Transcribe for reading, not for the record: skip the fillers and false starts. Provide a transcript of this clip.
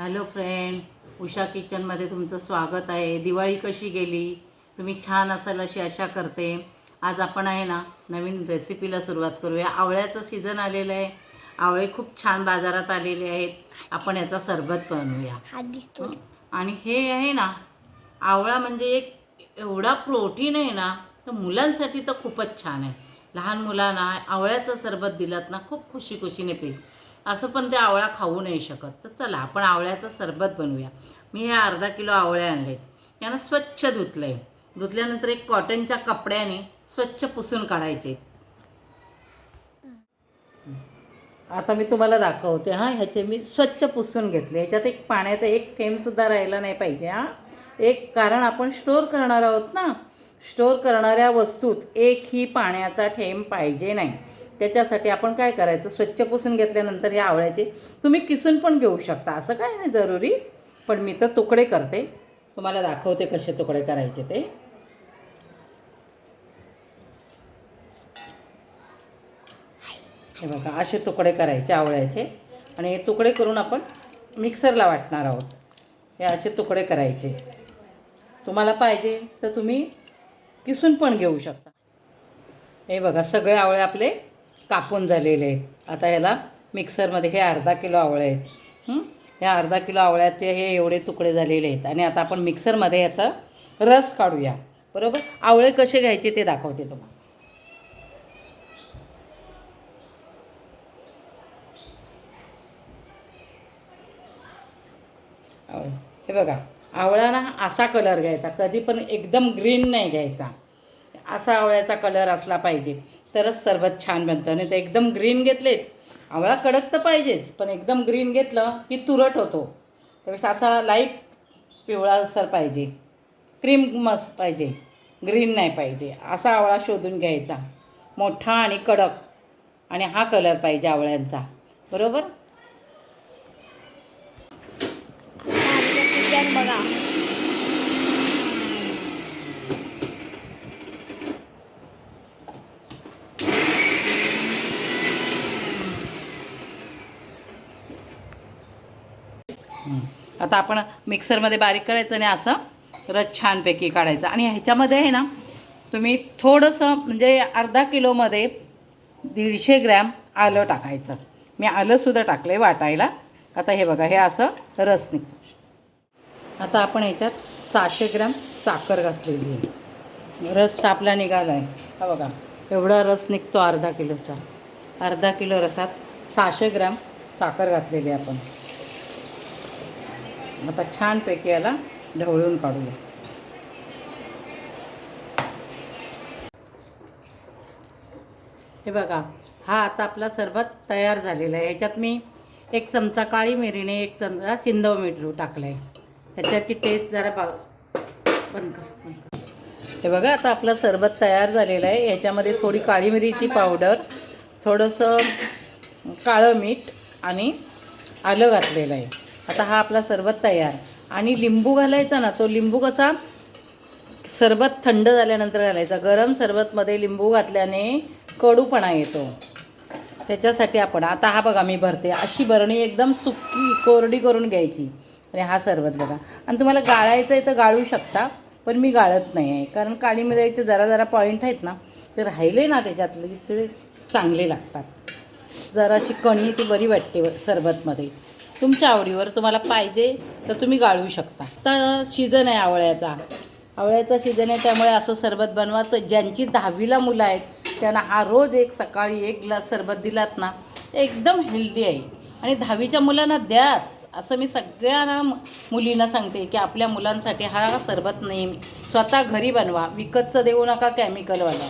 Hello friend, Usha किचनमध्ये तुमचं स्वागत आहे। दिवाळी कशी गेली? तुम्ही छान असाल अशी आशा करते। आज आपण आहे ना नवीन रेसिपीला सुरुवात करूया। आवळ्याचं सीझन आलेलं आहे। आवळे खूप छान बाजारात आलेले आहेत। आपण याचा सरबत बनवूया। आणि हे आहे ना, आवळा म्हणजे एक एवढा प्रोटीन आहे ना, तर मुलांसाठी तर खूपच छान आहे। लहान मुलांना आवळ्याचं सरबत दिलात ना, खूप खुशीने पिईल। असं पण ते आवळा खाऊ नाही शकत। तर चला आपण आवळ्याचं सरबत बनवूया। मी हे अर्धा किलो आवळे आणले, यांना स्वच्छ धुतले। धुतल्यानंतर एक कॉटनच्या कपड्याने स्वच्छ पुसून काढायचे। आता मी तुम्हाला दाखवते। ह्याचे मी स्वच्छ पुसून घेतले। ह्याच्यात एक पाण्याचा एक थेंब सुद्धा राहिला नाही पाहिजे। एक कारण आपण स्टोर करणार आहोत ना, स्टोर करणाऱ्या वस्तूत एकही पाण्याचा थेंब पाहिजे नाही। त्याच्यासाठी आपण काय करायचं, स्वच्छ पुसून घेतल्यानंतर या आवळ्याचे तुम्ही किसून पण घेऊ शकता, असं काय नाही जरुरी। पण मी तर तुकडे करते, तुम्हाला दाखवते कसे तुकडे करायचे ते। हे बघा, असे तुकडे करायचे आवळ्याचे आणि हे तुकडे करून आपण मिक्सरला वाटणार आहोत। हे असे तुकडे करायचे। तुम्हाला पाहिजे तर तुम्ही किसून पण घेऊ शकता। हे बघा, सगळे आवळे आपले कापून झालेले आहेत। आता ह्याला मिक्सरमध्ये, हे अर्धा किलो आवळे आहेत। हे अर्धा किलो आवळ्याचे हे एवढे तुकडे झालेले आहेत। आणि आता आपण मिक्सरमध्ये याचा रस काढूया। बरोबर, आवळे कसे घ्यायचे ते दाखवते तुम्हाला। हे बघा, आवळा ना असा कलर घ्यायचा, कधी पण एकदम ग्रीन नाही घ्यायचा। असा आवळ्याचा कलर असला पाहिजे तरच सरबत छान बनतं। नाही तर एकदम ग्रीन घेतलेत, आवळा कडक तर पाहिजेच, पण एकदम ग्रीन घेतलं की तुरट होतो। त्यापेक्षा असा लाईट पिवळासर पाहिजे, क्रीम मस्त पाहिजे, ग्रीन नाही पाहिजे। असा आवळा शोधून घ्यायचा, मोठा आणि कडक, आणि हा कलर पाहिजे आवळ्यांचा। बरोबर, बघा आता आपण मिक्सरमध्ये बारीक करायचं आणि असं रस छानपैकी काढायचा। आणि ह्याच्यामध्ये आहे ना, तुम्ही थोडंसं म्हणजे अर्धा किलोमध्ये 150 ग्रॅम आलं टाकायचं। मी आलंसुद्धा टाकलं आहे वाटायला। आता हे बघा, हे असं रस निघतो। आता आपण ह्याच्यात 600 ग्रॅम साखर घातलेली आहे। रस आपला निघाला आहे, हा बघा, एवढा रस निघतो अर्धा किलोचा। अर्धा किलो रसात 600 ग्रॅम साखर घातलेली आहे आपण। आता छानपैकी याला ढवळून काढूया। हे बघा, हा आता आपला सरबत तयार झालेला आहे। ह्याच्यात मी 1 चमचा काळी मिरीने 1 चमचा सिंधव मीठ टाकलं आहे। ह्याच्याची टेस्ट जरा बंद कर। हे बघा, आता आपलं सरबत तयार झालेलं आहे। ह्याच्यामध्ये थोडी काळी मिरीची पावडर, थोडंसं काळं मीठ आणि आलं घातलेलं आहे। आता हा आपला सरबत तयार। आणि लिंबू घालायचा ना, तो लिंबू कसा सरबत थंड झाल्यानंतर घालायचा। गरम सरबतमध्ये लिंबू घातल्याने कडूपणा येतो। त्याच्यासाठी आपण आता हा बघा, मी भरते अशी बरणी एकदम सुकी कोरडी करून घ्यायची। आणि हा सरबत बघा, आणि तुम्हाला गाळायचं आहे तर गाळू शकता, पण मी गाळत नाही आहे, कारण काळी मिरीचे जरा पॉईंट आहेत ना, ते राहिले ना त्याच्यातले ते चांगले लागतात। जराशी कणी ती बरी वाटते सरबतमध्ये। तुमच्या आवडीवर, तुम्हाला पाहिजे तर तुम्ही गाळू शकता। आता सीझन आहे आवळ्याचा, आवळ्याचा सीझन आहे, त्यामुळे असं सरबत बनवा। तो ज्यांची 10वीला मुलं आहेत त्यांना हा रोज सकाळी 1 ग्लास सरबत दिलात ना, एकदम हेल्दी आहे। आणि 10वीच्या मुलांना द्याच, असं मी सगळ्यांना मुलींना सांगते की आपल्या मुलांसाठी हा सरबत नेहमी स्वतः घरी बनवा, विकतचं देऊ नका केमिकलवाला।